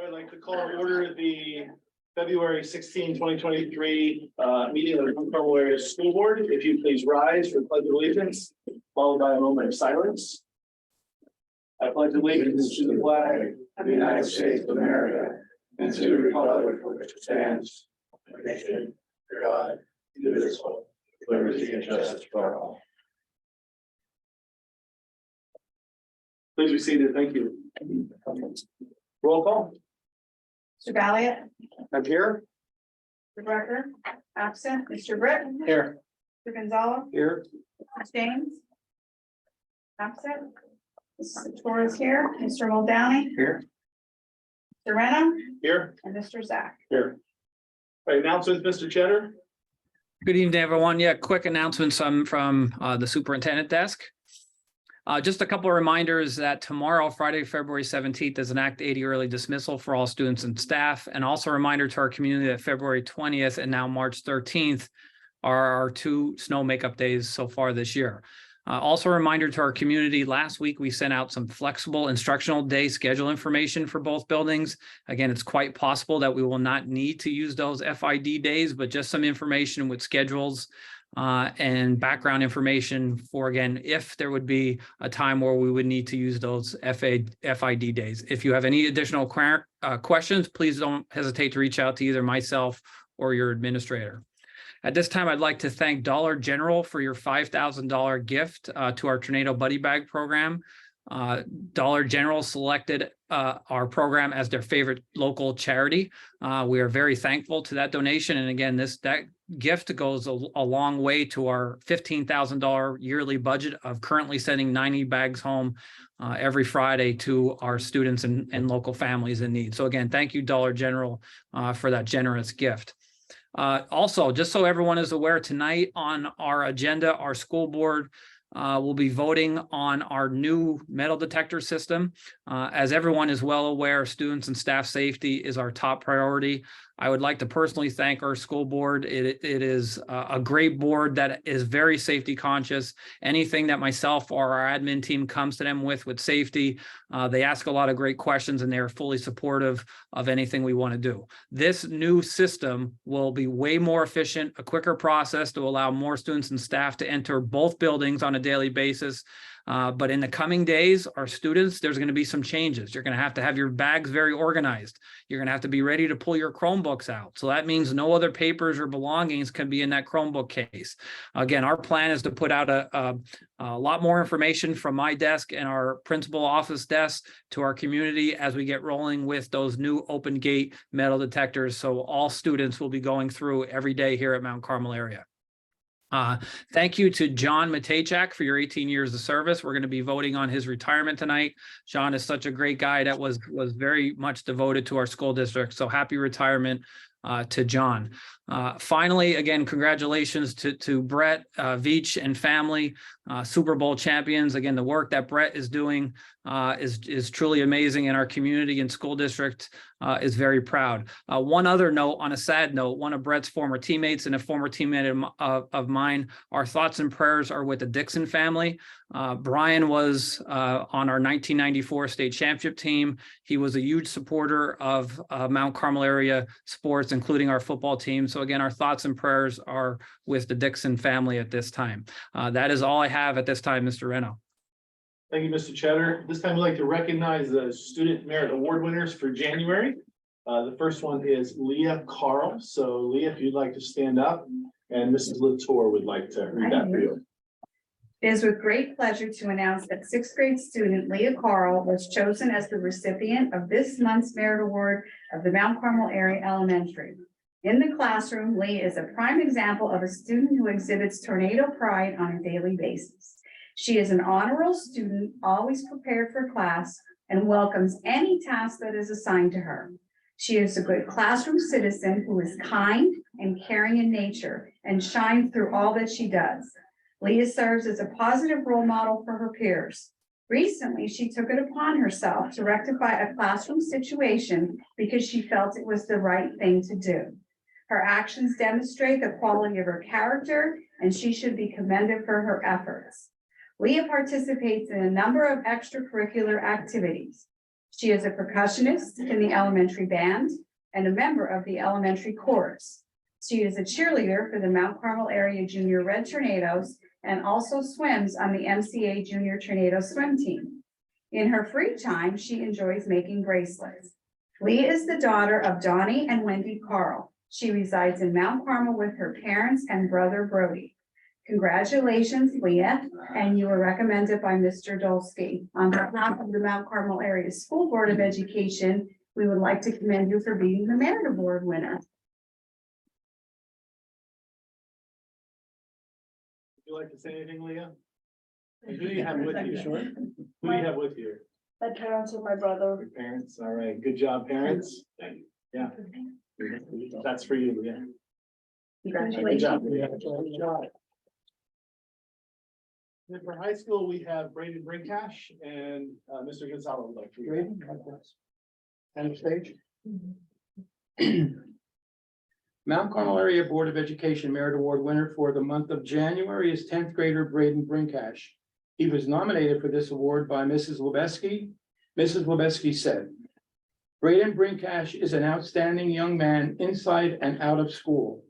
I'd like to call to order the February 16, 2023 meeting of the Carmel Area School Board. If you please rise for the Pledge of Allegiance, followed by a moment of silence. I pledge allegiance to the flag of the United States of America and to the republic for which it stands, one nation, under God, indivisible, with liberty and justice for all. Please be seated. Thank you. Roll call. Mr. Valiant. I'm here. Mr. Rucker, absent. Mr. Britt. Here. Mr. Gonzalez. Here. Ms. James. Absent. Mr. Torres here. Mr. Muldowney. Here. Mr. Reno. Here. And Mr. Zach. Here. All right, announcements, Mr. Cheddar. Good evening, everyone. Yeah, quick announcements from the superintendent desk. Just a couple of reminders that tomorrow, Friday, February 17th, is an Act 80 early dismissal for all students and staff. And also a reminder to our community that February 20th and now March 13th are our two snow makeup days so far this year. Also a reminder to our community, last week we sent out some flexible instructional day schedule information for both buildings. Again, it's quite possible that we will not need to use those FID days, but just some information with schedules and background information for, again, if there would be a time where we would need to use those FID days. If you have any additional questions, please don't hesitate to reach out to either myself or your administrator. At this time, I'd like to thank Dollar General for your $5,000 gift to our Tornado Buddy Bag program. Dollar General selected our program as their favorite local charity. We are very thankful to that donation. And again, that gift goes a long way to our $15,000 yearly budget of currently sending 90 bags home every Friday to our students and local families in need. So again, thank you, Dollar General, for that generous gift. Also, just so everyone is aware, tonight on our agenda, our school board will be voting on our new metal detector system. As everyone is well aware, students and staff safety is our top priority. I would like to personally thank our school board. It is a great board that is very safety conscious. Anything that myself or our admin team comes to them with safety, they ask a lot of great questions and they're fully supportive of anything we want to do. This new system will be way more efficient, a quicker process to allow more students and staff to enter both buildings on a daily basis. But in the coming days, our students, there's going to be some changes. You're going to have your bags very organized. You're going to have to be ready to pull your Chromebooks out. So that means no other papers or belongings can be in that Chromebook case. Again, our plan is to put out a lot more information from my desk and our principal office desk to our community as we get rolling with those new open gate metal detectors. So all students will be going through every day here at Mount Carmel area. Thank you to John Matejczak for your 18 years of service. We're going to be voting on his retirement tonight. John is such a great guy that was very much devoted to our school district. So happy retirement to John. Finally, again, congratulations to Brett, Veach and family, Super Bowl champions. Again, the work that Brett is doing is truly amazing, and our community and school district is very proud. One other note, on a sad note, one of Brett's former teammates and a former teammate of mine, our thoughts and prayers are with the Dixon family. Brian was on our 1994 state championship team. He was a huge supporter of Mount Carmel area sports, including our football team. So again, our thoughts and prayers are with the Dixon family at this time. That is all I have at this time, Mr. Reno. Thank you, Mr. Cheddar. This time I'd like to recognize the Student Merit Award winners for January. The first one is Leah Carl. So Leah, if you'd like to stand up, and Mrs. Latour would like to read that for you. It is with great pleasure to announce that sixth grade student Leah Carl was chosen as the recipient of this month's Merit Award of the Mount Carmel Area Elementary. In the classroom, Leah is a prime example of a student who exhibits tornado pride on a daily basis. She is an honor roll student, always prepared for class, and welcomes any task that is assigned to her. She is a good classroom citizen who is kind and caring in nature and shines through all that she does. Leah serves as a positive role model for her peers. Recently, she took it upon herself to rectify a classroom situation because she felt it was the right thing to do. Her actions demonstrate the quality of her character, and she should be commended for her efforts. Leah participates in a number of extracurricular activities. She is a percussionist in the elementary band and a member of the elementary chorus. She is a cheerleader for the Mount Carmel Area Junior Red Tornadoes and also swims on the MCA Junior Tornado swim team. In her free time, she enjoys making bracelets. Leah is the daughter of Donnie and Wendy Carl. She resides in Mount Carmel with her parents and brother Brody. Congratulations, Leah, and you were recommended by Mr. Dolsky. On behalf of the Mount Carmel Area School Board of Education, we would like to commend you for being the Merit Award winner. Would you like to say anything, Leah? And who do you have with you? Sure. Who do you have with you? My parents and my brother. Your parents, all right, good job, parents. Yeah. That's for you, Leah. Good job. Leah. Good job. Then for high school, we have Braden Brinkash and Mr. Gonzalo would like to. Braden, center stage. Mount Carmel Area Board of Education Merit Award winner for the month of January is 10th grader Braden Brinkash. He was nominated for this award by Mrs. Lebeski. Mrs. Lebeski said, "Braden Brinkash is an outstanding young man inside and out of school.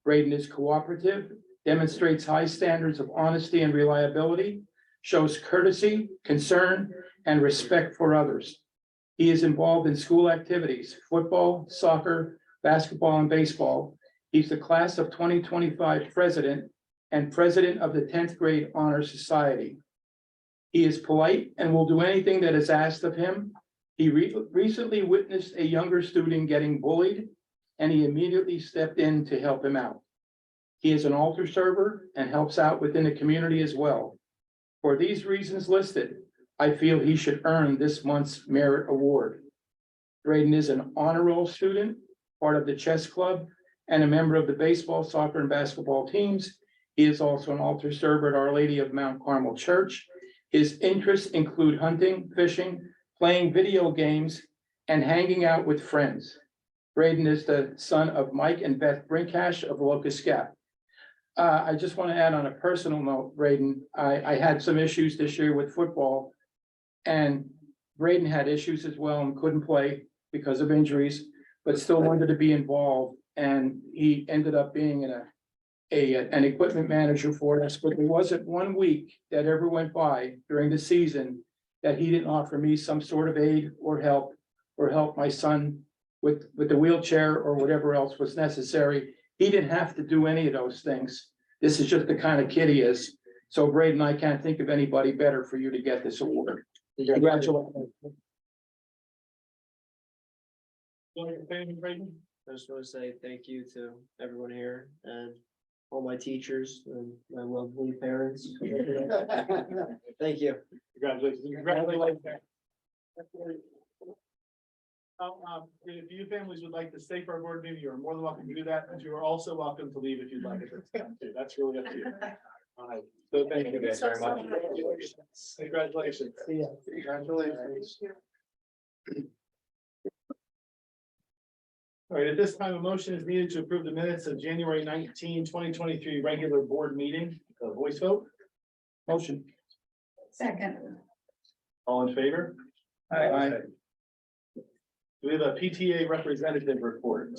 Braden is cooperative, demonstrates high standards of honesty and reliability, shows courtesy, concern, and respect for others. He is involved in school activities, football, soccer, basketball, and baseball. He's the class of 2025 president and president of the 10th grade honor society. He is polite and will do anything that is asked of him. He recently witnessed a younger student getting bullied, and he immediately stepped in to help him out. He is an altar server and helps out within the community as well. For these reasons listed, I feel he should earn this month's merit award. Braden is an honor roll student, part of the chess club, and a member of the baseball, soccer, and basketball teams. He is also an altar server at Our Lady of Mount Carmel Church. His interests include hunting, fishing, playing video games, and hanging out with friends. Braden is the son of Mike and Beth Brinkash of Locust Gap. I just want to add on a personal note, Braden, I had some issues this year with football, and Braden had issues as well and couldn't play because of injuries, but still wanted to be involved. And he ended up being an equipment manager for us, but there wasn't 1 week that ever went by during the season that he didn't offer me some sort of aid or help my son with the wheelchair or whatever else was necessary. He didn't have to do any of those things. This is just the kind of kid he is. So Braden, I can't think of anybody better for you to get this award. Congratulations. Braden? I just want to say thank you to everyone here and all my teachers and my lovely parents. Thank you. Congratulations. Congratulations. If you families would like to stay for our board meeting, you're more than welcome to do that, but you are also welcome to leave if you'd like. That's really up to you. All right. So thank you guys very much. Congratulations. Congratulations. All right, at this time, a motion is needed to approve the minutes of January 19, 2023 regular board meeting. Voice vote. Motion. Second. All in favor? Aye. Do we have a PTA representative report?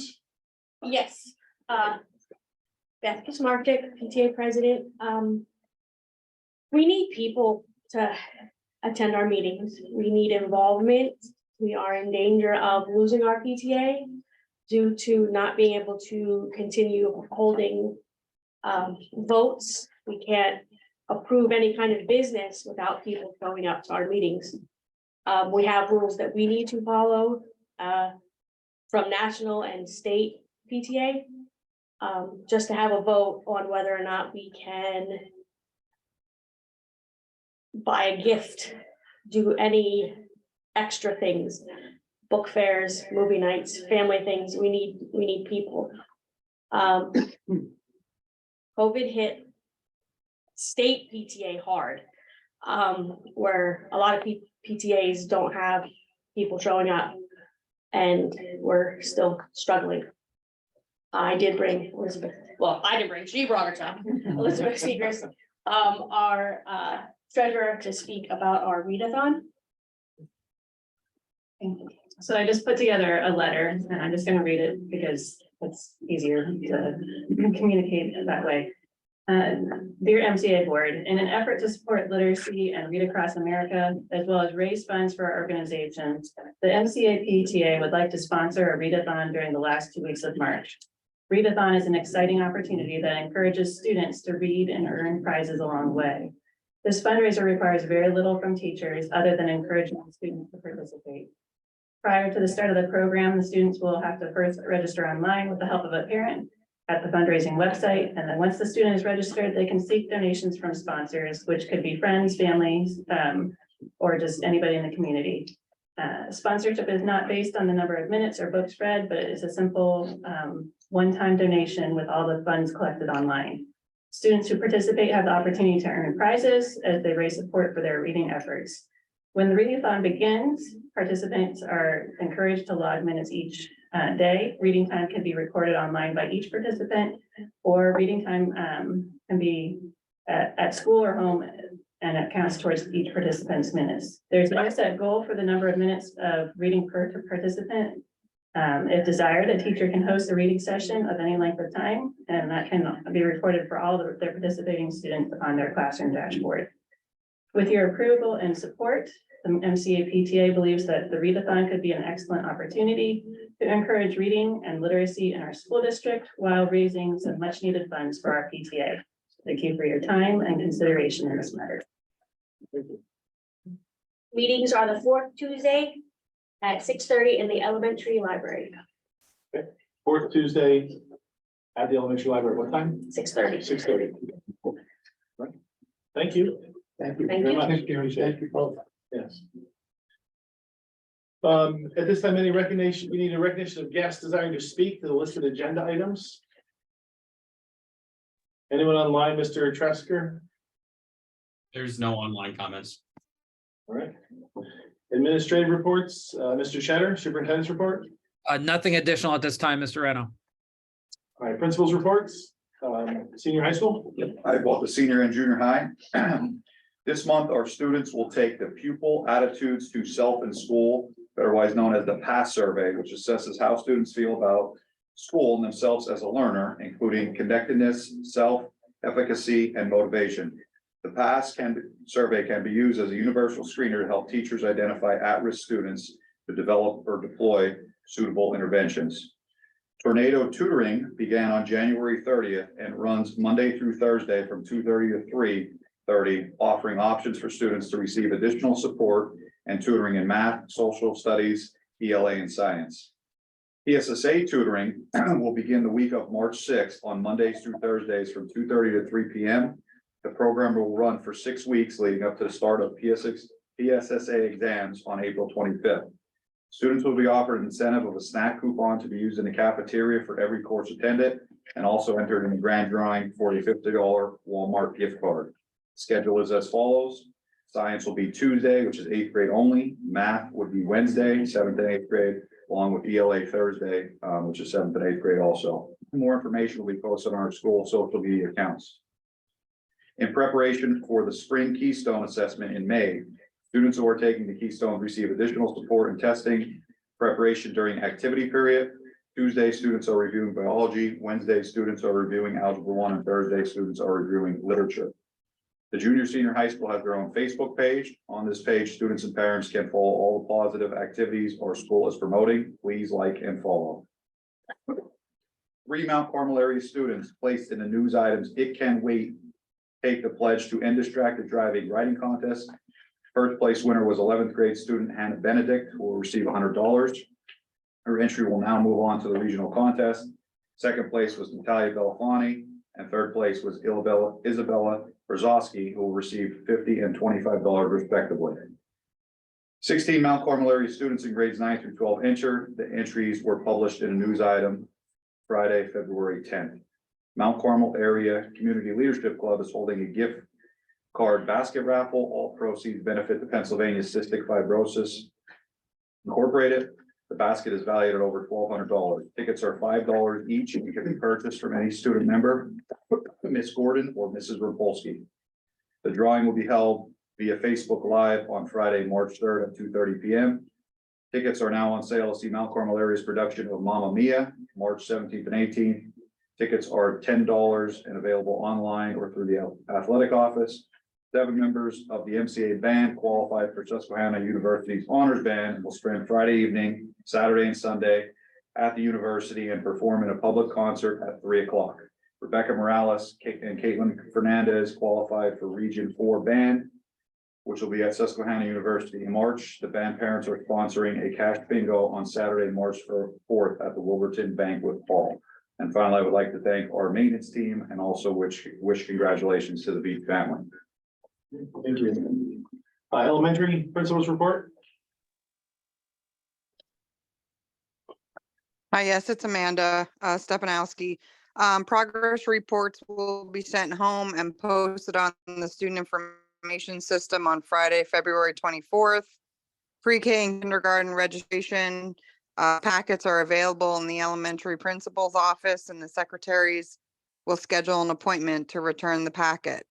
Yes, Beth Kismartik, PTA president. We need people to attend our meetings. We need involvement. We are in danger of losing our PTA due to not being able to continue holding votes. We can't approve any kind of business without people showing up to our meetings. We have rules that we need to follow from national and state PTA, just to have a vote on whether or not we can buy a gift, do any extra things, book fairs, movie nights, family things. We need people. COVID hit state PTA hard, where a lot of PTAs don't have people showing up, and we're still struggling. I did bring Elizabeth, well, I didn't bring, she brought her to Elizabeth Seegers, our treasurer, to speak about our readathon. So I just put together a letter and I'm just gonna read it because it's easier to communicate that way. Dear MCA Board, in an effort to support literacy and read across America, as well as raise funds for our organizations, the MCA PTA would like to sponsor a readathon during the last 2 weeks of March. Readathon is an exciting opportunity that encourages students to read and earn prizes along the way. This fundraiser requires very little from teachers other than encouraging students to participate. Prior to the start of the program, the students will have to first register online with the help of a parent at the fundraising website. And then once the student is registered, they can seek donations from sponsors, which could be friends, families, or just anybody in the community. Sponsorship is not based on the number of minutes or books read, but it's a simple one-time donation with all the funds collected online. Students who participate have the opportunity to earn prizes as they raise support for their reading efforts. When the readathon begins, participants are encouraged to log minutes each day. Reading time can be recorded online by each participant, or reading time can be at school or home, and it counts towards each participant's minutes. There's no set goal for the number of minutes of reading per participant. If desired, a teacher can host a reading session of any length of time, and that can be recorded for all their participating students on their classroom dashboard. With your approval and support, the MCA PTA believes that the readathon could be an excellent opportunity to encourage reading and literacy in our school district while raising some much needed funds for our PTA. Thank you for your time and consideration in this matter. Meetings are the fourth Tuesday at 6:30 in the elementary library. Fourth Tuesday at the elementary library, what time? 6:30. 6:30. Thank you. Thank you Thank very you. much. Thank you both. Yes. At this time, we need a recognition of guests desiring to speak to the listed agenda items. Anyone online, Mr. Tresker? There's no online comments. All right. Administrative reports, Mr. Cheddar, superintendent's report. Nothing additional at this time, Mr. Reno. All right, principals reports, senior high school. I have both the senior and junior high. This month, our students will take the Pupil Attitudes to Self in School, otherwise known as the PASS survey, which assesses how students feel about school and themselves as a learner, including connectedness, self-efficacy, and motivation. The PASS survey can be used as a universal screener to help teachers identify at-risk students to develop or deploy suitable interventions. Tornado tutoring began on January 30th and runs Monday through Thursday from 2:30 to 3:30, offering options for students to receive additional support and tutoring in math, social studies, ELA, and science. PSSA tutoring will begin the week of March 6th on Mondays through Thursdays from 2:30 to 3 p.m. The program will run for 6 weeks leading up to the start of PSSA exams on April 25th. Students will be offered an incentive of a snack coupon to be used in the cafeteria for every course attended, and also entered in the grand drawing for a $50 Walmart gift card. Schedule is as follows. Science will be Tuesday, which is 8th grade only. Math would be Wednesday, 7th and 8th grade, along with ELA Thursday, which is 7th and 8th grade also. More information will be posted on our school social media accounts. In preparation for the spring Keystone assessment in May, students who are taking the Keystone receive additional support and testing preparation during activity period. Tuesday, students are reviewing biology. Wednesday, students are reviewing Algebra 1, and Thursday, students are reviewing literature. The junior senior high school has their own Facebook page. On this page, students and parents can follow all the positive activities our school is promoting. Please like and follow. 3 Mount Carmel area students placed in the news items "It Can Wait" take the pledge to end distracted driving writing contest. First place winner was 11th grade student Hannah Benedict, who will receive $100. Her entry will now move on to the regional contest. Second place was Natalia Belafani, and third place was Isabella Brzozowski, who will receive $50 and $25 respectively. 16 Mount Carmel area students in grades 9 through 12 entered. The entries were published in a news item Friday, February 10th. Mount Carmel Area Community Leadership Club is holding a gift card basket raffle. All proceeds benefit the Pennsylvania Cystic Fibrosis Incorporated. The basket is valued at over $1,200. Tickets are $5 each and can be purchased from any student member, Miss Gordon or Mrs. Rapolsky. The drawing will be held via Facebook Live on Friday, March 3rd at 2:30 p.m. Tickets are now on sale to see Mount Carmel area's production of Mamma Mia, March 17th and 18th. Tickets are $10 and available online or through the athletic office. 7 members of the MCA band qualified for Susquehanna University's honors band and will spend Friday evening, Saturday and Sunday at the university and perform in a public concert at 3 o'clock. Rebecca Morales and Caitlin Fernandez qualified for Region 4 band, which will be at Susquehanna University in March. The band parents are sponsoring a cash bingo on Saturday, March 4th at the Wilburton Banquet Hall. And finally, I would like to thank our maintenance team and also wish congratulations to the Beat family. Thank you. Elementary principals report. Hi, yes, it's Amanda Stepanowski. Progress reports will be sent home and posted on the student information system on Friday, February 24th. Pre-K and kindergarten registration packets are available in the elementary principal's office, and the secretaries will schedule an appointment to return the packet.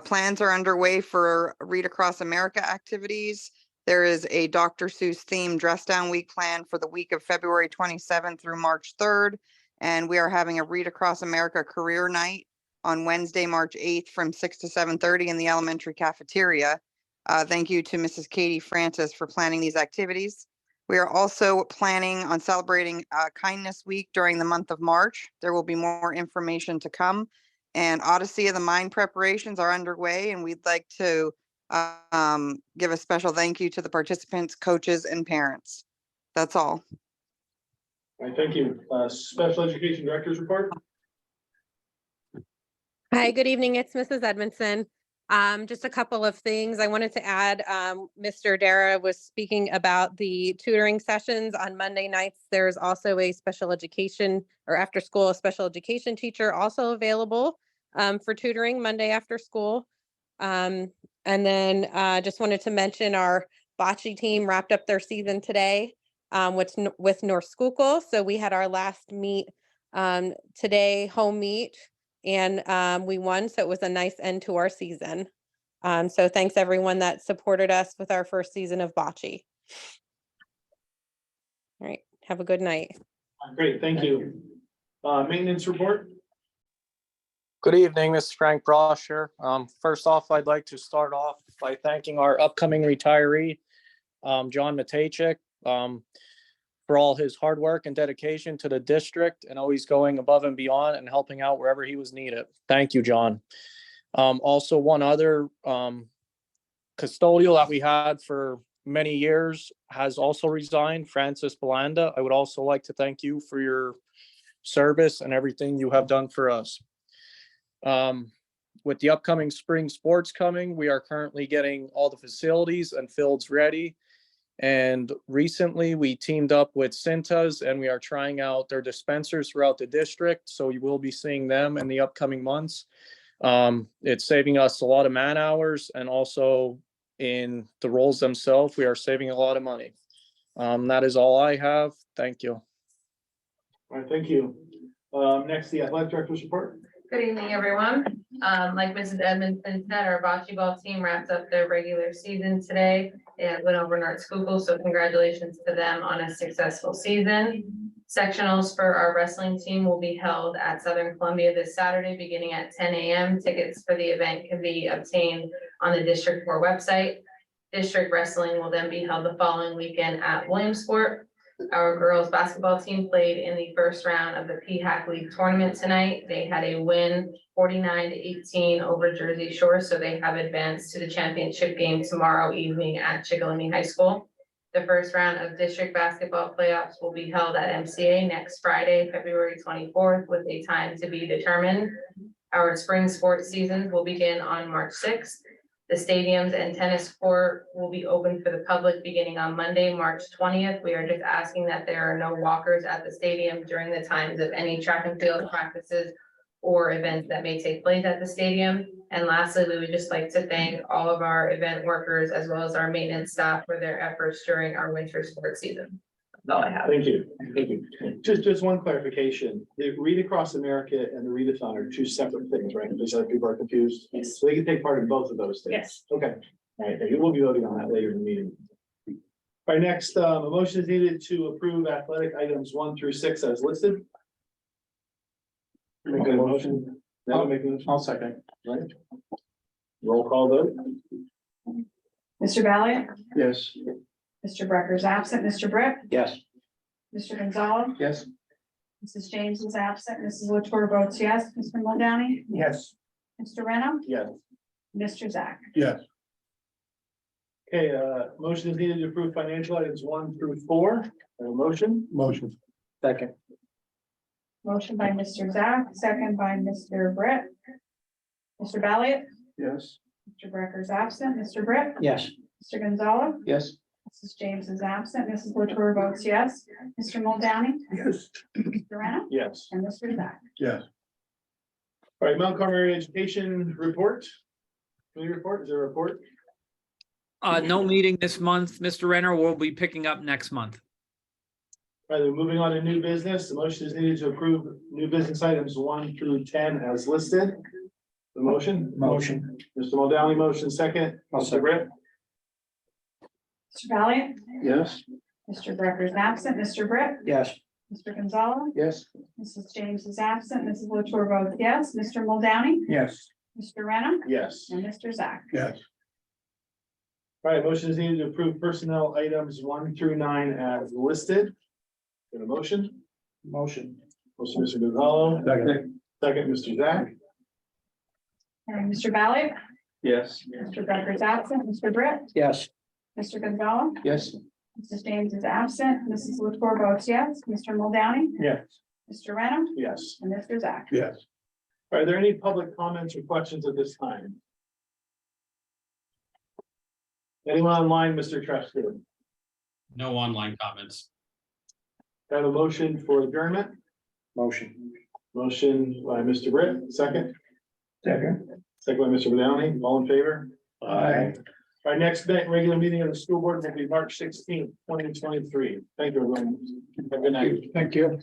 Plans are underway for Read Across America activities. There is a Dr. Seuss themed dress down week planned for the week of February 27th through March 3rd. And we are having a Read Across America career night on Wednesday, March 8th from 6 to 7:30 in the elementary cafeteria. Thank you to Mrs. Katie Francis for planning these activities. We are also planning on celebrating Kindness Week during the month of March. There will be more information to come. And Odyssey of the Mind preparations are underway, and we'd like to give a special thank you to the participants, coaches, and parents. That's all. All right, thank you. Special education director's report. Hi, good evening. It's Mrs. Edmondson. Just a couple of things I wanted to add. Mr. Dara was speaking about the tutoring sessions on Monday nights. There's also a special education or after school, a special education teacher also available for tutoring Monday after school. And then just wanted to mention our bocce team wrapped up their season today with North Schuylkill. So we had our last meet today, home meet, and we won. So it was a nice end to our season. So thanks everyone that supported us with our first season of bocce. All right, have a good night. Great, thank you. Maintenance report. Good evening, this is Frank Brosher. First off, I'd like to start off by thanking our upcoming retiree, John Matejcik, for all his hard work and dedication to the district and always going above and beyond and helping out wherever he was needed. Thank you, John. Also, one other custodial that we had for many years has also resigned, Francis Belanda. I would also like to thank you for your service and everything you have done for us. With the upcoming spring sports coming, we are currently getting all the facilities and fields ready. And recently we teamed up with Cintas and we are trying out their dispensers throughout the district. So you will be seeing them in the upcoming months. It's saving us a lot of man hours, and also in the roles themselves, we are saving a lot of money. That is all I have. Thank you. All right, thank you. Next, the athletic director's report. Good evening, everyone. Like Mrs. Edmondson said, our bocce ball team wraps up their regular season today. They went over North Schuylkill, so congratulations to them on a successful season. Sectionals for our wrestling team will be held at Southern Columbia this Saturday, beginning at 10 a.m. Tickets for the event can be obtained on the District 4 website. District wrestling will then be held the following weekend at Williamsport. Our girls basketball team played in the first round of the PHAC League tournament tonight. They had a win 49-18 over Jersey Shore, so they have advanced to the championship game tomorrow evening at Chickalamee High School. The first round of district basketball playoffs will be held at MCA next Friday, February 24th, with a time to be determined. Our spring sports seasons will begin on March 6th. The stadiums and tennis court will be open for the public beginning on Monday, March 20th. We are just asking that there are no walkers at the stadium during the times of any track and field practices or events that may take place at the stadium. And lastly, we would just like to thank all of our event workers as well as our maintenance staff for their efforts during our winter sports season. That's all I have. Thank you. Thank you. Just one clarification. The Read Across America and the Readathon are two separate things, right? Because other people are confused. Yes. So they can take part in both of those things. Yes. Okay. All right. Thank you. We'll be voting on that later in the meeting. All Our next, a motion is needed to approve athletic items 1 through 6 as listed. Make a motion. Now make a motion. I'll second. Right. Roll call vote. Mr. Valiant, Yes. Mr. Brecker's absent, Mr. Britt, Yes. Mr. Gonzalez, Yes. Mrs. James is absent, Mrs. Latour votes yes, Mr. Muldowney, Yes. Mr. Reno, Yes. Mr. Zach. Yes. Okay, motion is needed to approve financial items 1 through 4. Have a motion? Motion. Second. Motion by Mr. Zach, second by Mr. Britt. Mr. Valiant, Yes. Mr. Brecker's absent, Mr. Britt, Yes. Mr. Gonzalez, Yes. Mrs. James is absent, Mrs. Latour votes yes, Mr. Muldowney, Yes. Mr. Reno, Yes. and Mr. Zach. Yes. All right, Mount Carmel Area Education report. Committee report, is there a report? No meeting this month. Mr. Renner will be picking up next month. All right, then moving on to new business, the motion is needed to approve new business items 1 through 10 as listed. The motion? Motion. Mr. Muldowney, motion second. Mr. Britt? Mr. Valiant, Yes. Mr. Brecker's absent, Mr. Britt, Yes. Mr. Gonzalez, Yes. Mrs. James is absent, Mrs. Latour votes yes, Mr. Muldowney, Yes. Mr. Reno, Yes. and Mr. Zach. Yes. All right, motion is needed to approve personnel items 1 through 9 as listed. Get a motion? Motion. Motion, Mr. Gonzalo. Second. Second, Mr. Zach. And Mr. Valiant, Yes. Mr. Brecker's absent, Mr. Britt, Yes. Mr. Gonzalez, Yes. Mrs. James is absent, Mrs. Latour votes yes, Mr. Muldowney, Yes. Mr. Reno, Yes. and Mr. Zach. Yes. Are there any public comments or questions at this time? Anyone online, Mr. Tresco? No online comments. Have a motion for adjournment? Motion. Motion by Mr. Britt, second. Second. Second by Mr. Downey, all in favor? Aye. Our next regular meeting of the school board will be March 16th, 2023. Thank you, everyone. Have a good night. Thank you.